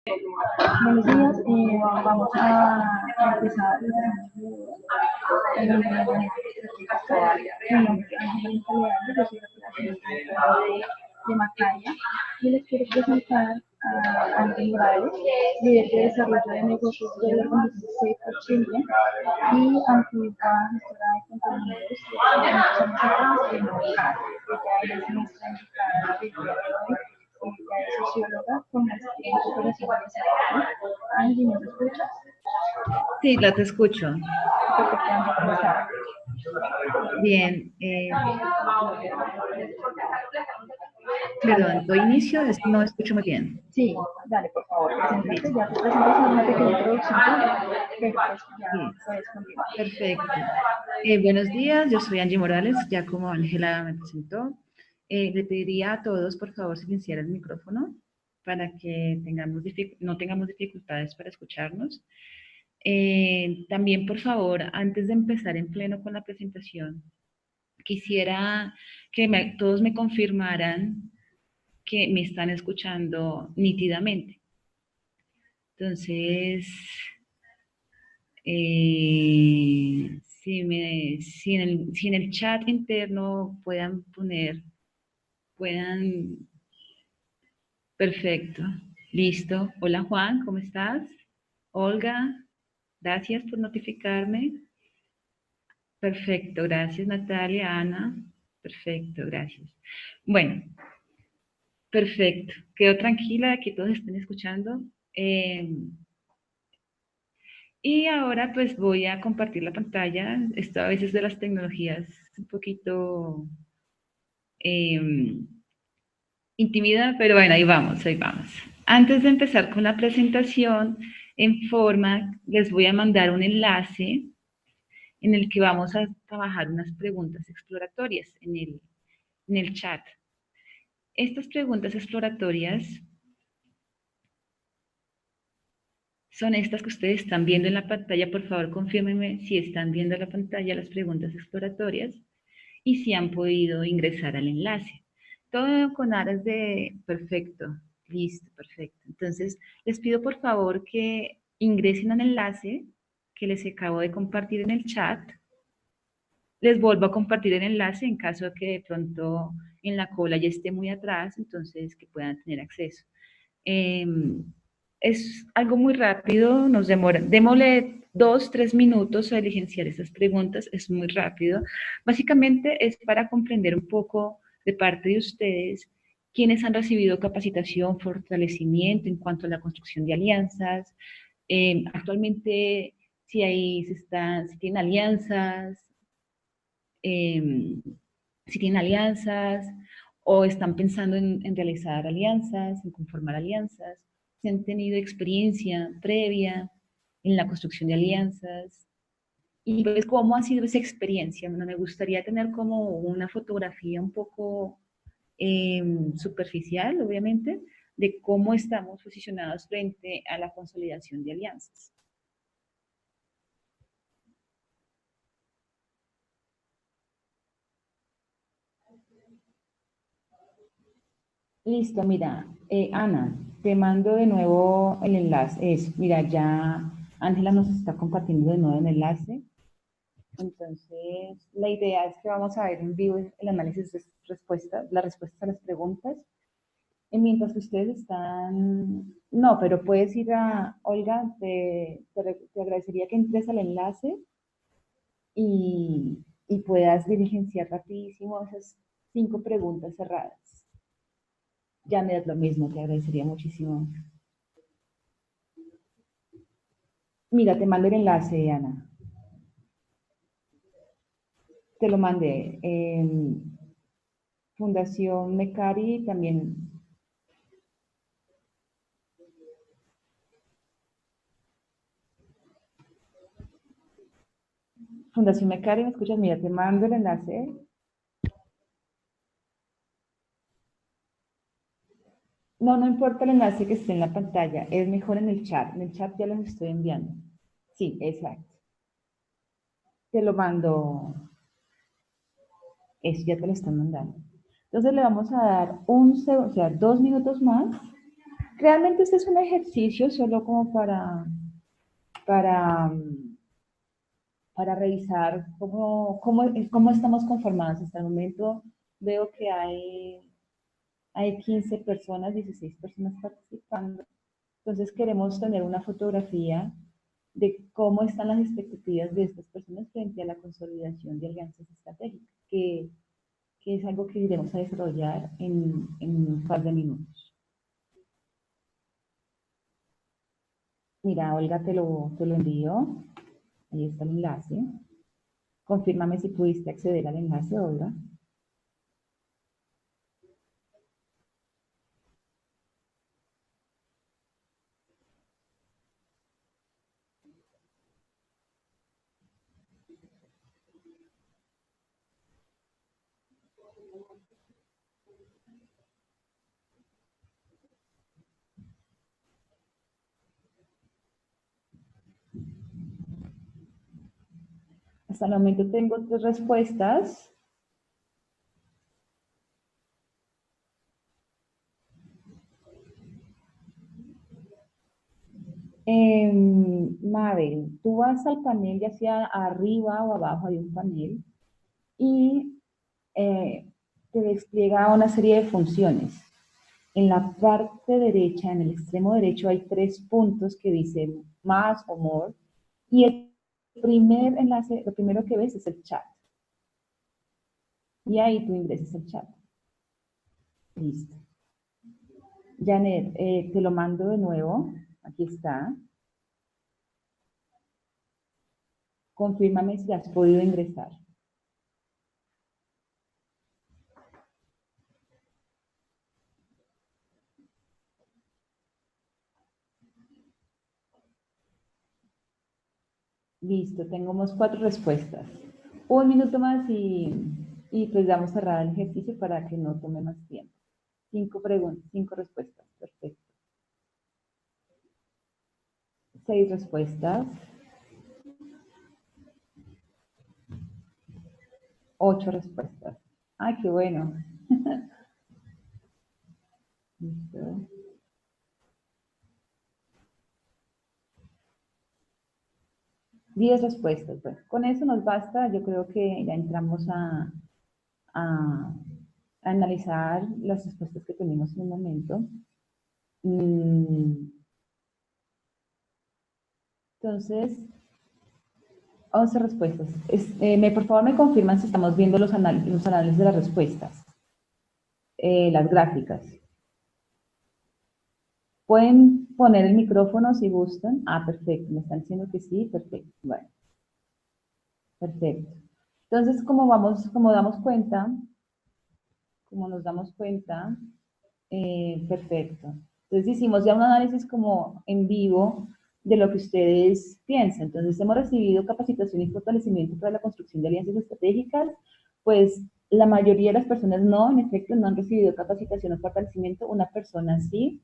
Buenos días, vamos a empezar. Mi nombre es Ángela Leal, yo soy representante de Macaria y les quiero presentar a Ángel Morales, líder de desarrollo de negocios de la organización Safe for Children y antigua gestora de contenidos de muchos años atrás en Macaria. Ella es nuestra invitada del día de hoy. Ella es socióloga con maestría en cooperación y desarrollo. Angie, ¿nos escuchas? Sí, la te escucho. Bien. Perdón, tu inicio no escucho muy bien. Sí, dale, por favor, preséntate. Ya te presentas en una pequeña introducción, pero pues ya puedes continuar. Perfecto. Buenos días, yo soy Angie Morales, ya como Ángela me presentó. Le pediría a todos, por favor, silenciar el micrófono para que no tengamos dificultades para escucharnos. También, por favor, antes de empezar en pleno con la presentación, quisiera que todos me confirmaran que me están escuchando nítidamente. Entonces, si en el chat interno perfecto, listo. Hola Juan, ¿cómo estás? Olga, gracias por notificarme. Perfecto, gracias Natalia, Ana. Perfecto, gracias. Bueno, perfecto. Quedo tranquila de que todos estén escuchando. Y ahora pues voy a compartir la pantalla. Esto a veces de las tecnologías un poquito intimida, pero bueno, ahí vamos, ahí vamos. Antes de empezar con la presentación en forma, les voy a mandar un enlace en el que vamos a trabajar unas preguntas exploratorias en el chat. Estas preguntas exploratorias son estas que ustedes están viendo en la pantalla. Por favor, confírmenme si están viendo en la pantalla las preguntas exploratorias y si han podido ingresar al enlace. Todo con aras de perfecto, listo, perfecto. Entonces, les pido por favor que ingresen al enlace que les acabo de compartir en el chat. Les vuelvo a compartir el enlace en caso de que de pronto en la cola ya esté muy atrás, entonces que puedan tener acceso. Es algo muy rápido, nos demora, démosle 2-3 minutos a diligenciar estas preguntas, es muy rápido. Básicamente es para comprender un poco de parte de ustedes quiénes han recibido capacitación, fortalecimiento en cuanto a la construcción de alianzas. Actualmente, si tienen alianzas, si tienen alianzas o están pensando en realizar alianzas, en conformar alianzas, si han tenido experiencia previa en la construcción de alianzas y pues cómo ha sido esa experiencia. Bueno, me gustaría tener como una fotografía un poco superficial, obviamente, de cómo estamos posicionados frente a la consolidación de alianzas. Listo, mira, Ana, te mando de nuevo el enlace. Mira, ya Ángela nos está compartiendo de nuevo el enlace. Entonces, la idea es que vamos a ver en vivo el análisis de respuestas, las respuestas a las preguntas. Y mientras que ustedes están... No, pero puedes ir a... Olga, te agradecería que entres al enlace y puedas diligenciar rapidísimo esas 5 preguntas cerradas. Ya me das lo mismo, te agradecería muchísimo. Mira, te mando el enlace, Ana. Te lo mandé. Fundación Mecari también. Fundación Mecari, ¿me escuchas? Mira, te mando el enlace. No, no importa el enlace que esté en la pantalla, es mejor en el chat. En el chat ya los estoy enviando. Sí, exacto. Te lo mando. Eso ya te lo están mandando. Entonces le vamos a dar 2 minutos más Realmente este es un ejercicio solo como para, para revisar cómo estamos conformados. Hasta el momento veo que hay 15 personas, 16 personas participando. Entonces queremos tener una fotografía de cómo están las expectativas de estas personas frente a la consolidación de alianzas estratégicas, que es algo que iremos a desarrollar en un par de minutos. Mira, Olga, te lo envío. Ahí está el enlace. Confírmame si pudiste acceder al enlace, Olga. Hasta el momento tengo 3 respuestas. Mabel, tú vas al panel, ya sea arriba o abajo hay un panel, y te despliega una serie de funciones. En la parte derecha, en el extremo derecho, hay 3 puntos que dicen más o more, y el primer enlace, lo primero que ves es el chat. Y ahí tú ingresas el chat. Listo. Janet, te lo mando de nuevo. Aquí está. Confírmame si has podido ingresar. Listo, tengamos 4 respuestas. Un minuto más y pues vamos a cerrar el ejercicio para que no tome más tiempo. 5 preguntas, 5 respuestas. Perfecto. 6 respuestas. 8 respuestas. Ay, qué bueno. Listo. 10 respuestas. Bueno, con eso nos basta. Yo creo que ya entramos a analizar las respuestas que tenemos en un momento. Entonces, 11 respuestas. Por favor, me confirman si estamos viendo los análisis de las respuestas, las gráficas. Pueden poner el micrófono si gustan. Ah, perfecto. Me están diciendo que sí. Perfecto. Bueno, perfecto. Entonces, como nos damos cuenta, perfecto. Entonces hicimos ya un análisis como en vivo de lo que ustedes piensan. Entonces hemos recibido capacitación y fortalecimiento para la construcción de alianzas estratégicas. Pues la mayoría de las personas no, en efecto, no han recibido capacitación o fortalecimiento. Una persona sí.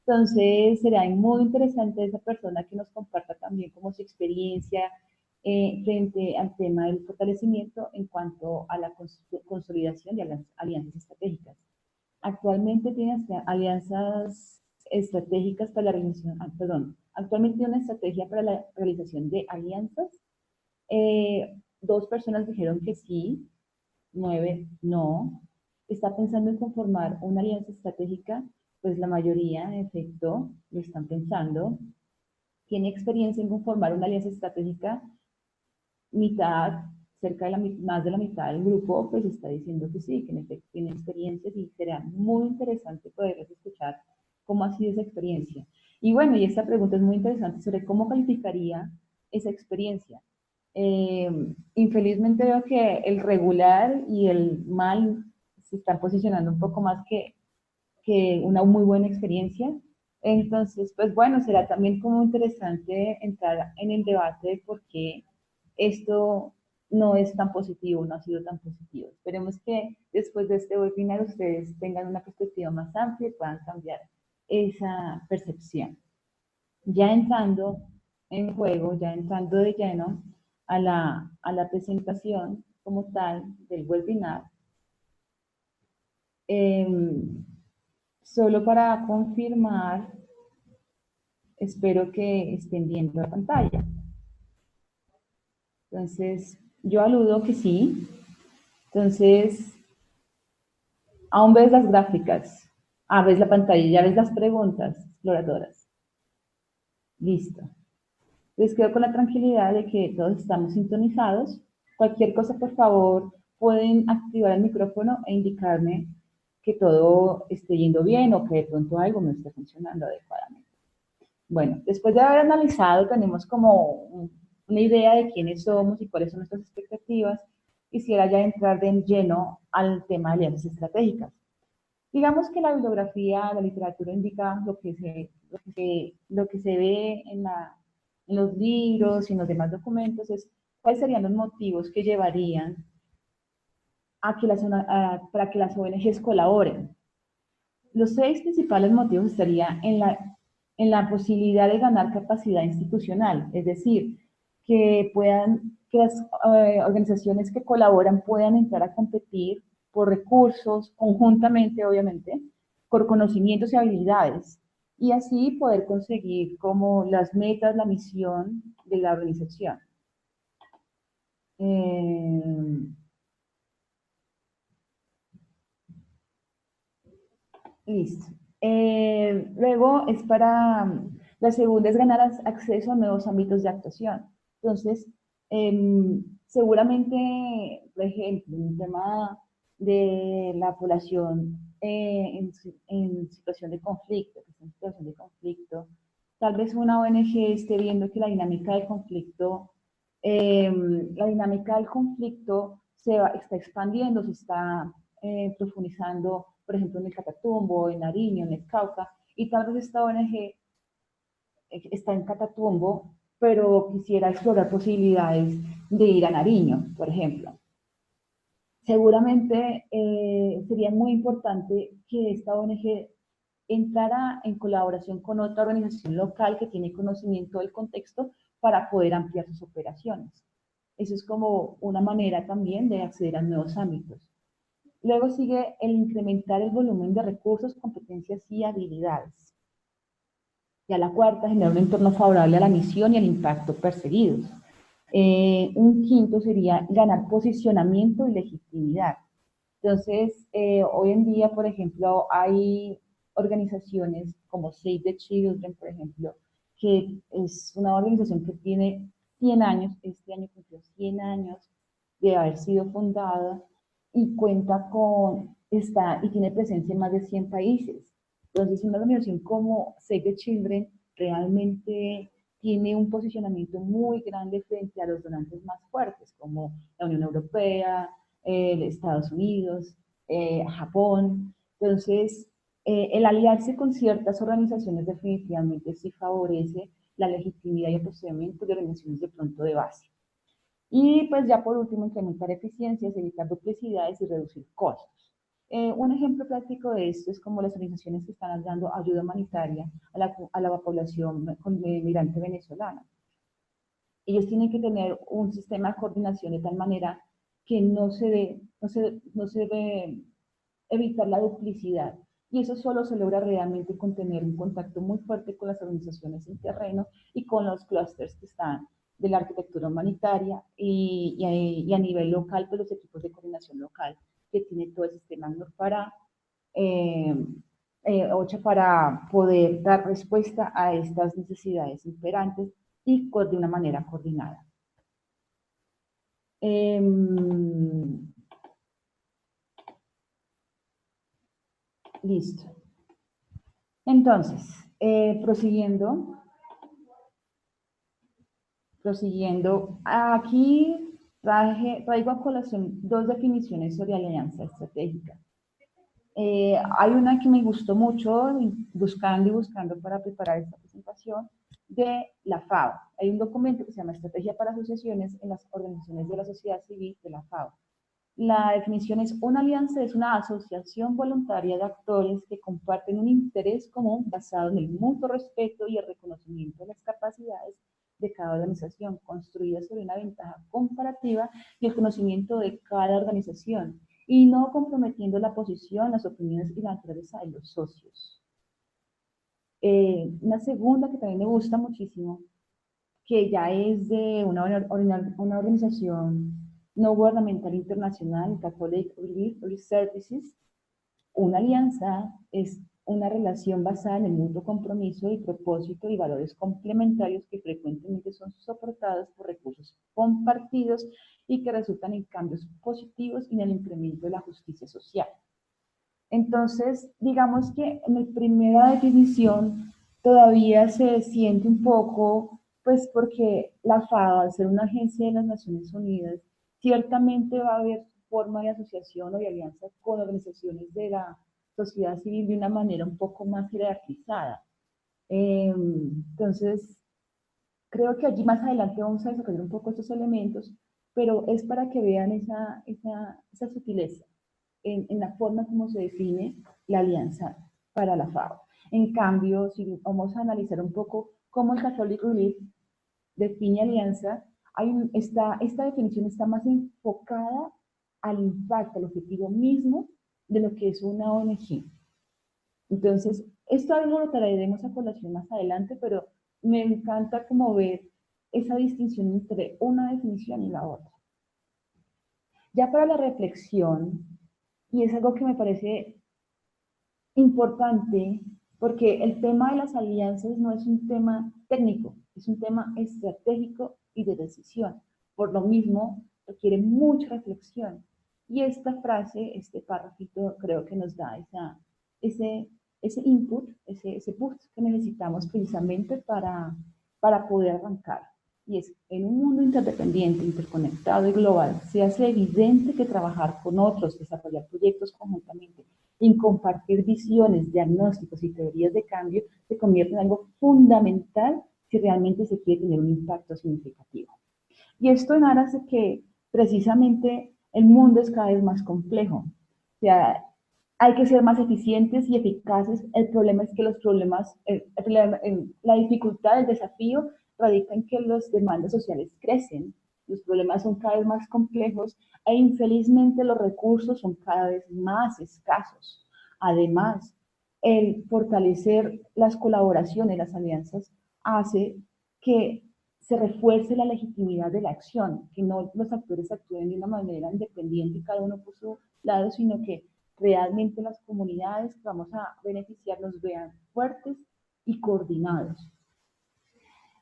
Entonces será muy interesante esa persona que nos comparta también como su experiencia frente al tema del fortalecimiento en cuanto a la consolidación de alianzas estratégicas. Actualmente tiene alianzas estratégicas para la realización, actualmente tiene una estrategia para la realización de alianzas. 2 personas dijeron que sí, 9 no. Está pensando en conformar una alianza estratégica, pues la mayoría, en efecto, lo están pensando. Tiene experiencia en conformar una alianza estratégica, mitad, cerca de más de la mitad del grupo, pues está diciendo que sí, que en efecto tiene experiencias y será muy interesante poderles escuchar cómo ha sido esa experiencia. Y bueno, y esta pregunta es muy interesante sobre cómo calificaría esa experiencia. Infelizmente veo que el regular y el mal se están posicionando un poco más que una muy buena experiencia. Entonces, pues bueno, será también como interesante entrar en el debate de por qué esto no es tan positivo, no ha sido tan positivo. Esperemos que después de este webinar ustedes tengan una perspectiva más amplia y puedan cambiar esa percepción. Ya entrando en juego, ya entrando de lleno a la presentación como tal del webinar, eh, Solo para confirmar, espero que estén viendo la pantalla. Entonces, yo aludo que sí. Entonces, aún ves las gráficas, ves la pantalla, ya ves las preguntas exploradoras. Listo. Les quedo con la tranquilidad de que todos estamos sintonizados. Cualquier cosa, por favor, pueden activar el micrófono e indicarme que todo esté yendo bien o que de pronto algo no esté funcionando adecuadamente. Bueno, después de haber analizado, tenemos como una idea de quiénes somos y cuáles son nuestras expectativas. Quisiera ya entrar de lleno al tema de alianzas estratégicas. Digamos que la bibliografía, la literatura indica lo que se ve en los libros y en los demás documentos es cuáles serían los motivos que llevarían para que las ONGs colaboren. Los 6 principales motivos estarían en la posibilidad de ganar capacidad institucional, es decir, que las organizaciones que colaboran puedan entrar a competir por recursos, conjuntamente, obviamente, por conocimientos y habilidades, y así poder conseguir como las metas, la misión de la organización. Eh, Listo. Luego es la segunda es ganar acceso a nuevos ámbitos de actuación. Entonces, seguramente, por ejemplo, en el tema de la población en situación de conflicto, que está en situación de conflicto, tal vez una ONG esté viendo que la dinámica del conflicto está expandiendo, se está profundizando, por ejemplo, en el Catatumbo, en Nariño, en el Cauca, y tal vez esta ONG está en Catatumbo, pero quisiera explorar posibilidades de ir a Nariño, por ejemplo. Seguramente sería muy importante que esta ONG entrara en colaboración con otra organización local que tiene conocimiento del contexto para poder ampliar sus operaciones. Eso es como una manera también de acceder a nuevos ámbitos. Luego sigue el incrementar el volumen de recursos, competencias y habilidades. Ya la cuarta, generar un entorno favorable a la misión y al impacto perseguidos. Un quinto sería ganar posicionamiento y legitimidad. Entonces, hoy en día, por ejemplo, hay organizaciones como Save the Children, por ejemplo, que es una organización que tiene 100 años, este año cumplió 100 años de haber sido fundada y y tiene presencia en más de 100 países. Entonces, una organización como Save the Children realmente tiene un posicionamiento muy grande frente a los donantes más fuertes, como la Unión Europea, Estados Unidos, Japón. Entonces, el aliarse con ciertas organizaciones definitivamente sí favorece la legitimidad y el posicionamiento de organizaciones de pronto de base. Y pues ya por último, incrementar eficiencias, evitar duplicidades y reducir costos. Un ejemplo práctico de esto es como las organizaciones que están dando ayuda humanitaria a la población migrante venezolana. Ellos tienen que tener un sistema de coordinación de tal manera que no se debe evitar la duplicidad. Y eso solo se logra realmente con tener un contacto muy fuerte con las organizaciones en terreno y con los clústeres que están de la arquitectura humanitaria y a nivel local, pues los equipos de coordinación local que tiene todo el sistema eh, OCHA para poder dar respuesta a estas necesidades imperantes y de una manera coordinada. Listo. Entonces, prosiguiendo, aquí traigo a colación dos definiciones sobre alianza estratégica. Hay una que me gustó mucho, buscando y buscando para preparar esta presentación, de la FAO. Hay un documento que se llama Estrategia para Asociaciones en las Organizaciones de la Sociedad Civil de la FAO. La definición es: una alianza es una asociación voluntaria de actores que comparten un interés común basado en el mutuo respeto y el reconocimiento de las capacidades de cada organización, construida sobre una ventaja comparativa y el conocimiento de cada organización, y no comprometiendo la posición, las opiniones y la naturaleza de los socios. Una segunda que también me gusta muchísimo, que ya es de una organización no gubernamental internacional, Catholic Relief Services. Una alianza es una relación basada en el mutuo compromiso y propósito y valores complementarios que frecuentemente son soportados por recursos compartidos y que resultan en cambios positivos y en el incremento de la justicia social. Entonces, digamos que en la primera definición todavía se siente un poco, pues porque la FAO, al ser una agencia de las Naciones Unidas, ciertamente va a haber forma de asociación o de alianza con organizaciones de la sociedad civil de una manera un poco más jerarquizada. Entonces, creo que allí más adelante vamos a desarrollar un poco estos elementos, pero es para que vean esa sutileza en la forma como se define la alianza para la FAO. En cambio, si vamos a analizar un poco cómo el Catholic Relief define alianza, esta definición está más enfocada al impacto, al objetivo mismo de lo que es una ONG. Entonces, esto algo lo traeremos a colación más adelante, pero me encanta como ver esa distinción entre una definición y la otra. Ya para la reflexión, y es algo que me parece importante, porque el tema de las alianzas no es un tema técnico, es un tema estratégico y de decisión. Por lo mismo, requiere mucha reflexión. Y esta frase, este párrafito, creo que nos da ese input, ese boost que necesitamos precisamente para poder arrancar. Y es, en un mundo interdependiente, interconectado y global, se hace evidente que trabajar con otros, desarrollar proyectos conjuntamente, en compartir visiones, diagnósticos y teorías de cambio, se convierte en algo fundamental si realmente se quiere tener un impacto significativo. Y esto en aras de que precisamente el mundo es cada vez más complejo. O sea, hay que ser más eficientes y eficaces. El problema es que la dificultad, el desafío radica en que las demandas sociales crecen, los problemas son cada vez más complejos e infelizmente los recursos son cada vez más escasos. Además, el fortalecer las colaboraciones, las alianzas, hace que se refuerce la legitimidad de la acción, que no los actores actúen de una manera independiente, cada uno por su lado, sino que realmente las comunidades que vamos a beneficiar nos vean fuertes y coordinados.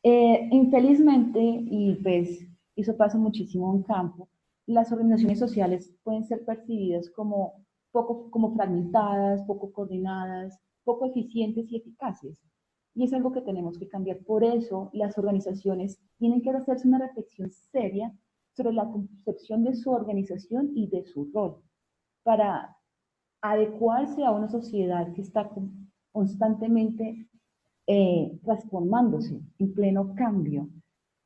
Infelizmente, y pues eso pasa muchísimo en campo, las organizaciones sociales pueden ser percibidas como fragmentadas, poco coordinadas, poco eficientes y eficaces. Y es algo que tenemos que cambiar. Por eso las organizaciones tienen que hacerse una reflexión seria sobre la concepción de su organización y de su rol para adecuarse a una sociedad que está constantemente transformándose en pleno cambio.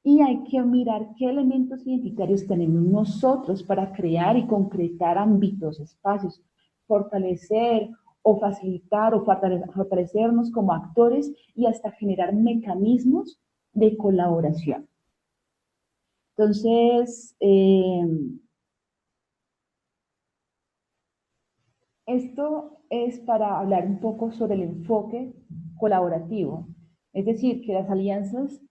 Y hay que mirar qué elementos identitarios tenemos nosotros para crear y concretar ámbitos, espacios, fortalecer o facilitar o fortalecernos como actores y hasta generar mecanismos de colaboración. Entonces, esto es para hablar un poco sobre el enfoque colaborativo, es decir, que las alianzas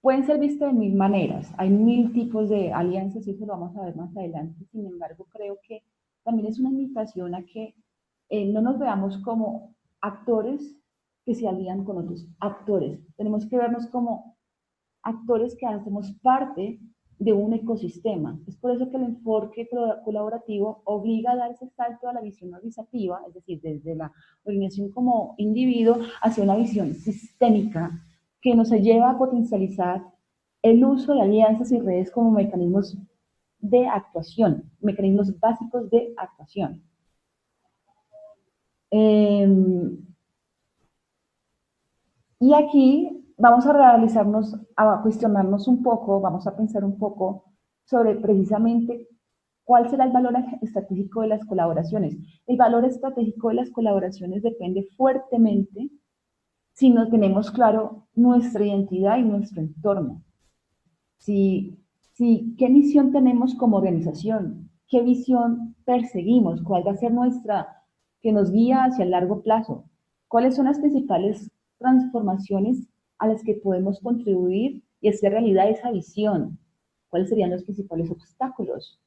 pueden ser vistas de mil maneras, hay mil tipos de alianzas y eso lo vamos a ver más adelante. Sin embargo, creo que también es una invitación a que no nos veamos como actores que se alían con otros actores. Tenemos que vernos como actores que hacemos parte de un ecosistema. Es por eso que el enfoque colaborativo obliga a dar ese salto a la visión organizativa, es decir, desde la organización como individuo hacia una visión sistémica que nos lleva a potencializar el uso de alianzas y redes como mecanismos de actuación, mecanismos básicos de actuación. Y aquí vamos a cuestionarnos un poco, vamos a pensar un poco sobre precisamente cuál será el valor estratégico de las colaboraciones. El valor estratégico de las colaboraciones depende fuertemente si no tenemos claro nuestra identidad y nuestro entorno. ¿Qué misión tenemos como organización? ¿Qué visión perseguimos? ¿Cuál va a ser nuestra, que nos guía hacia el largo plazo? ¿Cuáles son las principales transformaciones a las que podemos contribuir y hacer realidad esa visión? ¿Cuáles serían los principales obstáculos?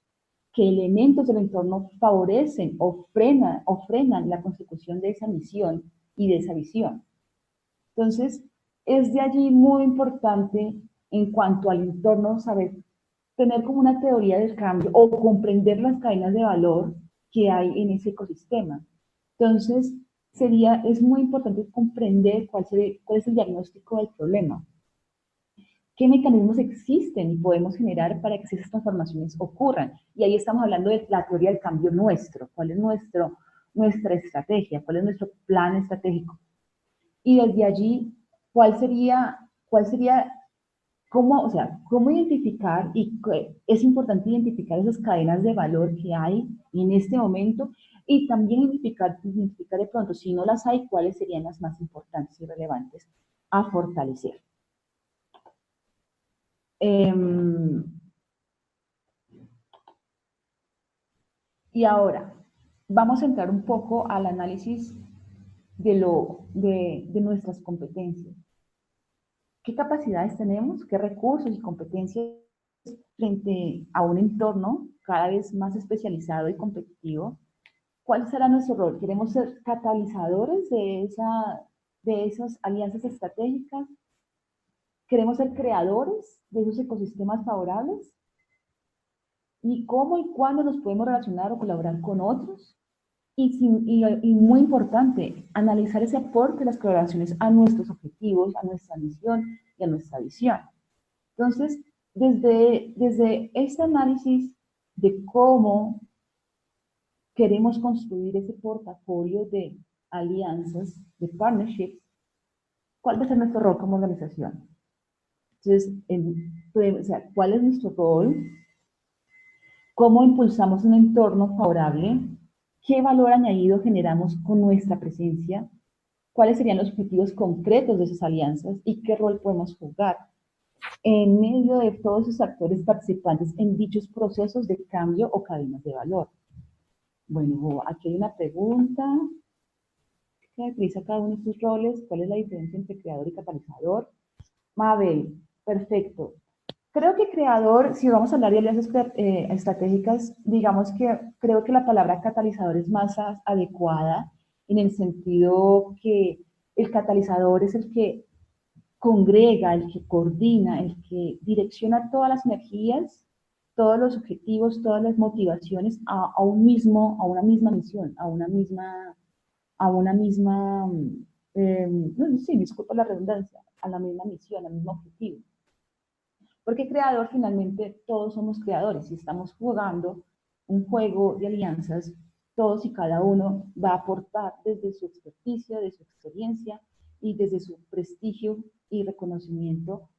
¿Qué elementos del entorno favorecen o frenan la consecución de esa misión y de esa visión? Entonces, es de allí muy importante en cuanto al entorno saber tener como una teoría del cambio o comprender las cadenas de valor que hay en ese ecosistema. Entonces, es muy importante comprender cuál es el diagnóstico del problema, qué mecanismos existen y podemos generar para que esas transformaciones ocurran. Y ahí estamos hablando de la teoría del cambio nuestro, cuál es nuestra estrategia, cuál es nuestro plan estratégico. Y desde allí, cuál sería o sea, cómo identificar, y es importante identificar esas cadenas de valor que hay en este momento y también identificar de pronto, si no las hay, cuáles serían las más importantes y relevantes a fortalecer. Y ahora, vamos a entrar un poco al análisis de nuestras competencias. ¿Qué capacidades tenemos? ¿Qué recursos y competencias frente a un entorno cada vez más especializado y competitivo? ¿Cuál será nuestro rol? ¿Queremos ser catalizadores de esas alianzas estratégicas? ¿Queremos ser creadores de esos ecosistemas favorables? ¿Y cómo y cuándo nos podemos relacionar o colaborar con otros? Y muy importante, analizar ese aporte de las colaboraciones a nuestros objetivos, a nuestra misión y a nuestra visión. Entonces, desde este análisis de cómo queremos construir ese portafolio de alianzas, de partnerships, ¿cuál va a ser nuestro rol como organización? Entonces, o sea, ¿cuál es nuestro rol? ¿Cómo impulsamos un entorno favorable? ¿Qué valor añadido generamos con nuestra presencia? ¿Cuáles serían los objetivos concretos de esas alianzas? ¿Y qué rol podemos jugar en medio de todos esos actores participantes en dichos procesos de cambio o cadenas de valor? Bueno, aquí hay una pregunta. ¿Qué caracteriza cada uno de estos roles? ¿Cuál es la diferencia entre creador y catalizador? Mabel, perfecto. Creo que creador, si vamos a hablar de alianzas estratégicas, digamos que creo que la palabra catalizador es más adecuada en el sentido que el catalizador es el que congrega, el que coordina, el que direcciona todas las energías, todos los objetivos, todas las motivaciones a una misma misión, sí, disculpa la redundancia, a la misma misión, al mismo objetivo. Porque creador, finalmente, todos somos creadores y estamos jugando un juego de alianzas, todos y cada uno va a aportar desde su experticia, de su experiencia y desde su prestigio y reconocimiento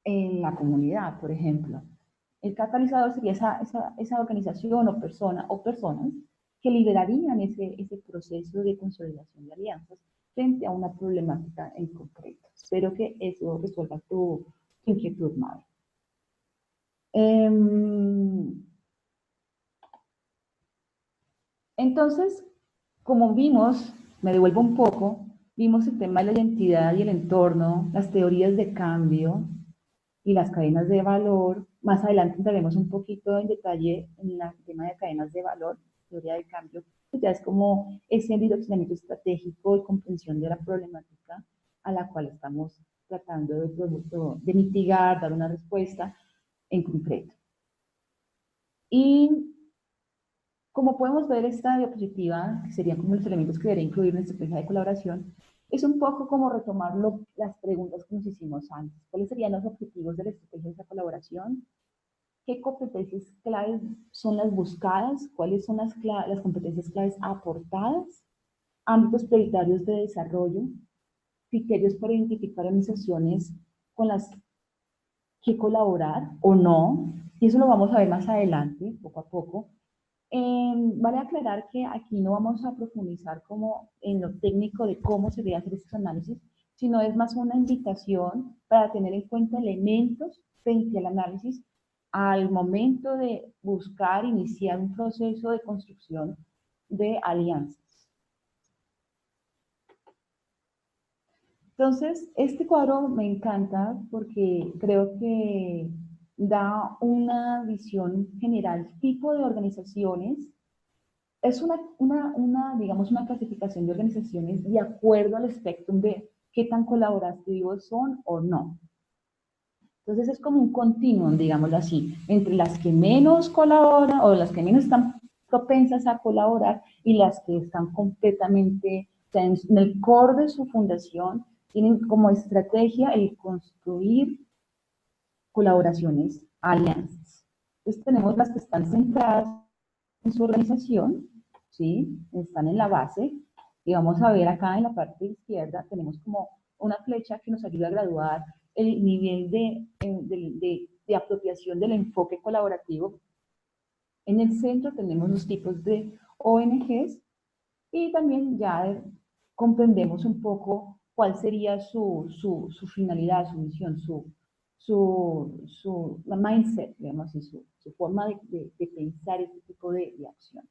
en la comunidad, por ejemplo. El catalizador sería esa organización o persona o personas que liderarían ese proceso de consolidación de alianzas frente a una problemática en concreto. Espero que eso resuelva tu inquietud, Mabel. Entonces, como vimos, me devuelvo un poco, vimos el tema de la identidad y el entorno, las teorías de cambio y las cadenas de valor. Más adelante entraremos un poquito en detalle en el tema de cadenas de valor, teoría de cambio, que ya es como ese direccionamiento estratégico y comprensión de la problemática a la cual estamos tratando de mitigar, dar una respuesta en concreto. Y como podemos ver, esta diapositiva, que serían como los elementos que debería incluir en nuestra estrategia de colaboración, es un poco como retomar las preguntas que nos hicimos antes. ¿Cuáles serían los objetivos de la estrategia de esa colaboración? ¿Qué competencias claves son las buscadas? ¿Cuáles son las competencias claves aportadas? Ámbitos prioritarios de desarrollo, criterios para identificar organizaciones con las que colaborar o no, y eso lo vamos a ver más adelante, poco a poco. Vale aclarar que aquí no vamos a profundizar como en lo técnico de cómo se debe hacer estos análisis, sino es más una invitación para tener en cuenta elementos frente al análisis al momento de buscar, iniciar un proceso de construcción de alianzas. Entonces, este cuadro me encanta porque creo que da una visión general, tipo de organizaciones. Es digamos, una clasificación de organizaciones de acuerdo al espectro de qué tan colaborativos son o no. Entonces es como un continuum, digámoslo así, entre las que menos colaboran o las que menos están propensas a colaborar y las que están completamente, o sea, en el core de su fundación, tienen como estrategia el construir colaboraciones, alianzas. Entonces tenemos las que están centradas en su organización, ¿sí? Están en la base, y vamos a ver acá en la parte izquierda, tenemos como una flecha que nos ayuda a graduar el nivel de apropiación del enfoque colaborativo. En el centro tenemos los tipos de ONGs y también ya comprendemos un poco cuál sería su finalidad, su misión, su mindset, digamos así, su forma de pensar este tipo de acción.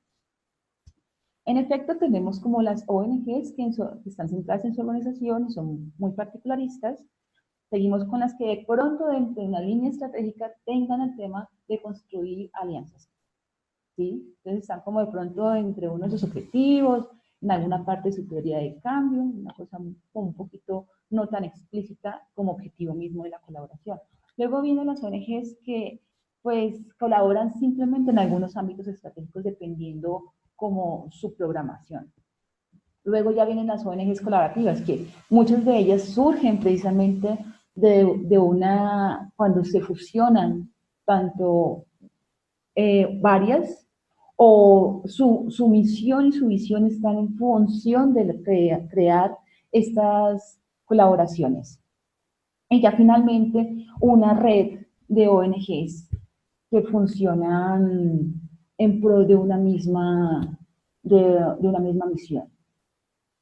En efecto, tenemos como las ONGs que están centradas en su organización y son muy particularistas. Seguimos con las que de pronto dentro de una línea estratégica tengan el tema de construir alianzas. ¿Sí? Entonces están como de pronto entre uno de sus objetivos, en alguna parte de su teoría de cambio, una cosa un poquito no tan explícita como objetivo mismo de la colaboración. Luego vienen las ONGs que pues colaboran simplemente en algunos ámbitos estratégicos dependiendo como su programación. Luego ya vienen las ONGs colaborativas, que muchas de ellas surgen precisamente cuando se fusionan tanto varias, o su misión y su visión están en función de crear estas colaboraciones. Y ya finalmente una red de ONGs que funcionan en pro de una misma misión.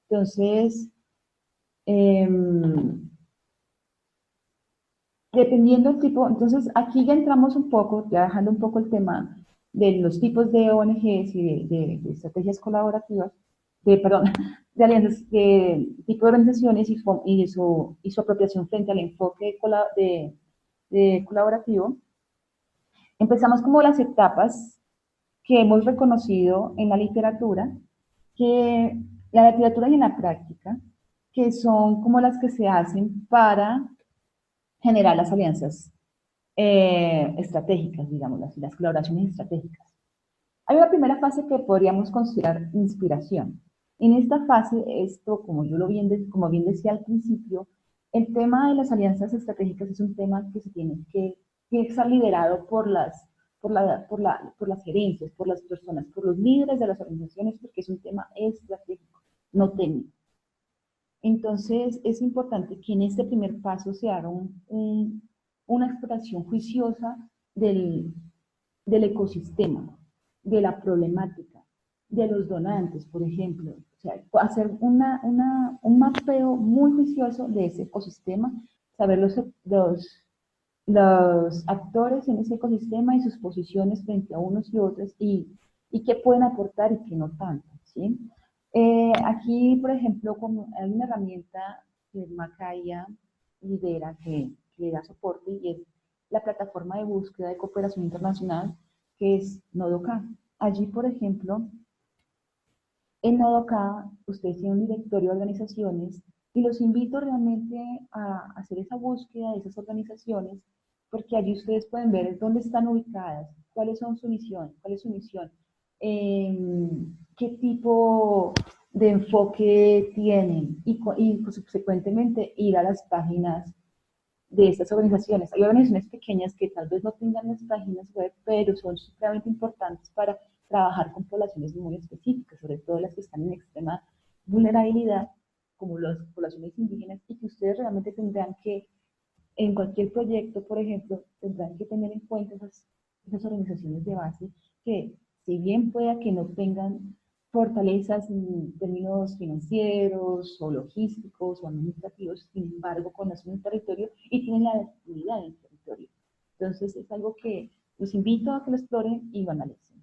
Entonces, eh, dependiendo del tipo, entonces aquí ya entramos un poco, ya dejando un poco el tema de los tipos de ONGs y de estrategias colaborativas, perdón, de alianzas, de tipo de organizaciones y su apropiación frente al enfoque de colaborativo. Empezamos como las etapas que hemos reconocido en la literatura, que la literatura y en la práctica, que son como las que se hacen para generar las alianzas estratégicas, digamos así, las colaboraciones estratégicas. Hay una primera fase que podríamos considerar inspiración. En esta fase, esto, como bien decía al principio, el tema de las alianzas estratégicas es un tema que se tiene que estar liderado por las gerencias, por las personas, por los líderes de las organizaciones, porque es un tema estratégico, no técnico. Entonces, es importante que en este primer paso se haga una exploración juiciosa del ecosistema, de la problemática, de los donantes, por ejemplo. O sea, hacer un mapeo muy juicioso de ese ecosistema, saber los actores en ese ecosistema y sus posiciones frente a unos y otros y qué pueden aportar y qué no tanto, ¿sí? Aquí, por ejemplo, como hay una herramienta que Macaya lidera, que le da soporte y es la plataforma de búsqueda de cooperación internacional, que es Nodoka. Allí, por ejemplo, en Nodoka, ustedes tienen un directorio de organizaciones y los invito realmente a hacer esa búsqueda de esas organizaciones, porque allí ustedes pueden ver dónde están ubicadas, cuáles son su misión, cuál es su misión, qué tipo de enfoque tienen y subsecuentemente ir a las páginas de estas organizaciones. Hay organizaciones pequeñas que tal vez no tengan las páginas web, pero son supremamente importantes para trabajar con poblaciones muy específicas, sobre todo las que están en extrema vulnerabilidad, como las poblaciones indígenas, y que ustedes realmente tendrán que, en cualquier proyecto, por ejemplo, tendrán que tener en cuenta esas organizaciones de base que, si bien pueda que no tengan fortalezas en términos financieros o logísticos o administrativos, sin embargo conocen el territorio y tienen la actividad en el territorio. Entonces es algo que Los invito a que lo exploren y lo analicen.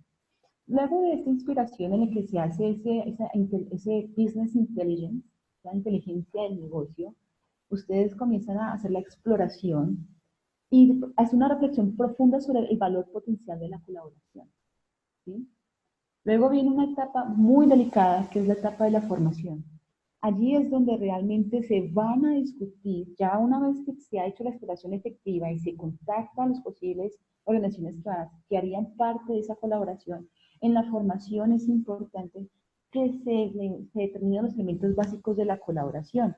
Luego de esta inspiración en la que se hace ese business intelligence, la inteligencia del negocio, ustedes comienzan a hacer la exploración y hacer una reflexión profunda sobre el valor potencial de la colaboración, ¿sí? Luego viene una etapa muy delicada, que es la etapa de la formación. Allí es donde realmente se van a discutir, ya una vez que se ha hecho la exploración efectiva y se contacta a las posibles organizaciones que harían parte de esa colaboración, en la formación es importante que se determinen los elementos básicos de la colaboración.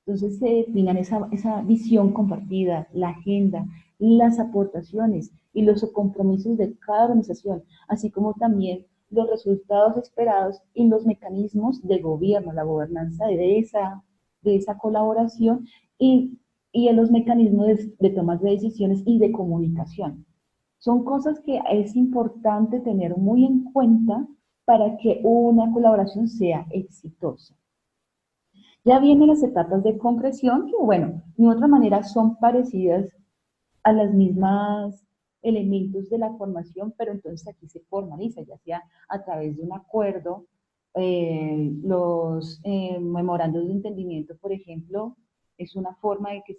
Entonces se definan esa visión compartida, la agenda, las aportaciones y los compromisos de cada organización, así como también los resultados esperados y los mecanismos de gobierno, la gobernanza de esa colaboración y en los mecanismos de tomas de decisiones y de comunicación. Son cosas que es importante tener muy en cuenta para que una colaboración sea exitosa. Ya vienen las etapas de concreción, que bueno, de otra manera son parecidas a las mismas elementos de la formación, pero entonces aquí se formaliza, ya sea a través de un acuerdo, los memorandos de entendimiento, por ejemplo, es una forma de que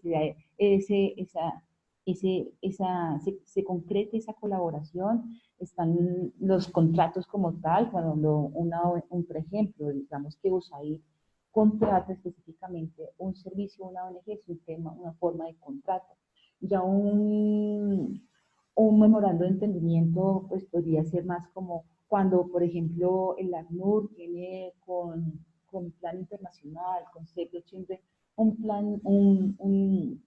se concrete esa colaboración. Están los contratos como tal, cuando por ejemplo, digamos que USAID contrata específicamente un servicio, una ONG, es un tema, una forma de contrato. Ya un memorando de entendimiento pues podría ser más como cuando, por ejemplo, el ACNUR tiene con Plan Internacional, con Save the Children, un plan, un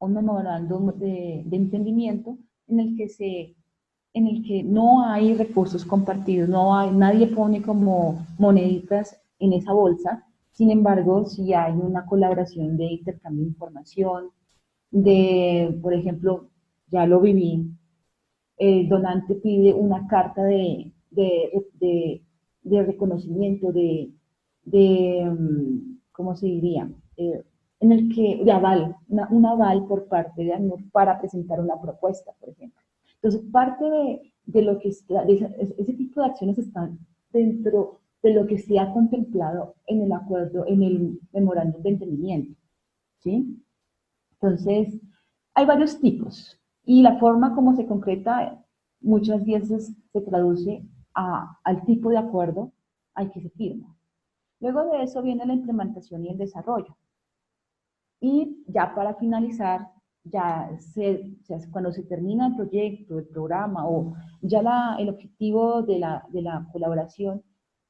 memorándum de entendimiento en el que en el que no hay recursos compartidos, nadie pone como moneditas en esa bolsa, sin embargo, sí hay una colaboración de intercambio de información, por ejemplo, ya lo viví, el donante pide una carta de reconocimiento, ¿cómo se diría? En el que, de aval, un aval por parte de ACNUR para presentar una propuesta, por ejemplo. Entonces, parte de lo que ese tipo de acciones están dentro de lo que se ha contemplado en el acuerdo, en el memorándum de entendimiento, ¿sí? Entonces, hay varios tipos y la forma como se concreta muchas veces se traduce al tipo de acuerdo al que se firma. Luego de eso viene la implementación y el desarrollo. Y ya para finalizar, cuando se termina el proyecto, el programa o ya el objetivo de la colaboración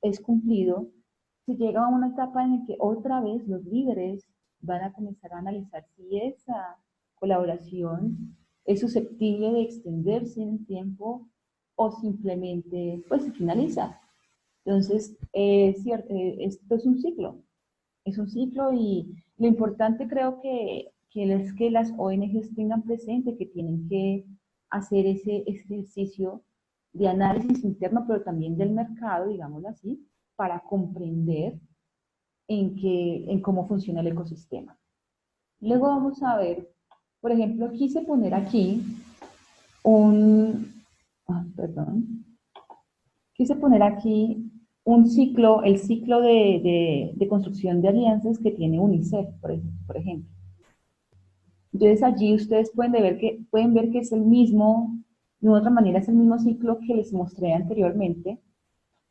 es cumplido, se llega a una etapa en la que otra vez los líderes van a comenzar a analizar si esa colaboración es susceptible de extenderse en el tiempo o simplemente pues se finaliza. Entonces, esto es un ciclo y lo importante creo que es que las ONGs tengan presente que tienen que hacer ese ejercicio de análisis interno, pero también del mercado, digámoslo así, para comprender en cómo funciona el ecosistema. Luego vamos a ver, por ejemplo, quise poner aquí quise poner aquí el ciclo de construcción de alianzas que tiene UNICEF, por ejemplo. Entonces allí ustedes pueden ver que es el mismo, de otra manera es el mismo ciclo que les mostré anteriormente,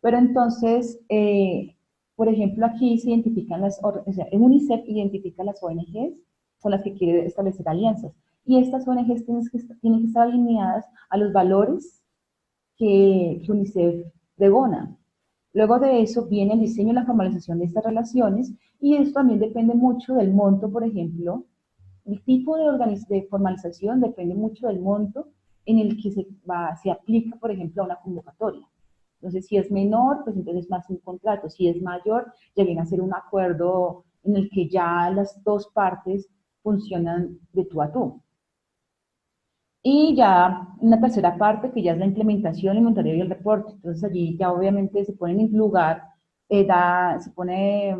pero entonces, por ejemplo, aquí se identifican UNICEF identifica las ONGs con las que quiere establecer alianzas, y estas ONGs tienen que estar alineadas a los valores que UNICEF pregona. Luego de eso viene el diseño y la formalización de estas relaciones, y esto también depende mucho del monto, por ejemplo. El tipo de formalización depende mucho del monto en el que se aplica, por ejemplo, a una convocatoria. Entonces, si es menor, pues entonces más un contrato. Si es mayor, ya viene a ser un acuerdo en el que ya las dos partes funcionan de tú a tú. Y ya una tercera parte que ya es la implementación, el monitoreo y el reporte. Entonces allí ya obviamente se ponen en lugar, se pone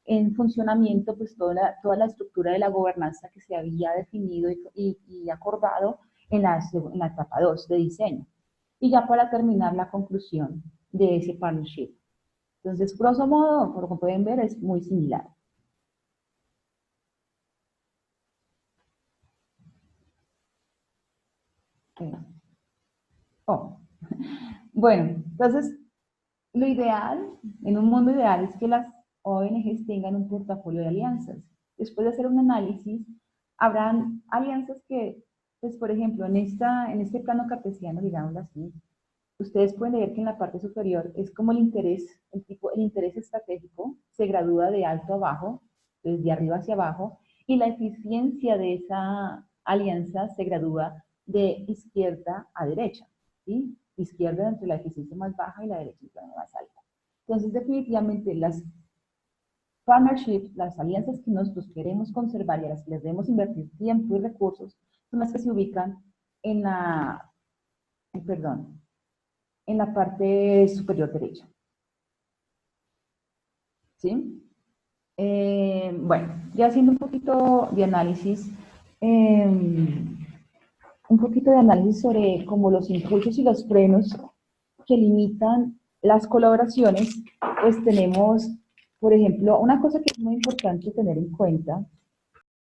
en funcionamiento pues toda la estructura de la gobernanza que se había definido y acordado, en la etapa 2 de diseño. Y ya para terminar la conclusión de ese partnership. Entonces, grosso modo, por lo que pueden ver, es muy similar. Oh. Bueno, entonces, lo ideal, en un mundo ideal, es que las ONGs tengan un portafolio de alianzas. Después de hacer un análisis, habrán alianzas que, pues, por ejemplo, en este plano cartesiano, digámoslo así, ustedes pueden ver que en la parte superior es como el interés estratégico se gradúa de alto a bajo, desde arriba hacia abajo, y la eficiencia de esa alianza se gradúa de izquierda a derecha, ¿sí? Izquierda entre la eficiencia más baja y la derecha entre la más alta. Entonces, definitivamente, las partnerships, las alianzas que nosotros queremos conservar y a las que les debemos invertir tiempo y recursos, son las que se ubican en la, perdón, en la parte superior derecha. ¿Sí? Bueno, ya haciendo un poquito de análisis, sobre como los impulsos y los frenos que limitan las colaboraciones, pues tenemos, por ejemplo, una cosa que es muy importante tener en cuenta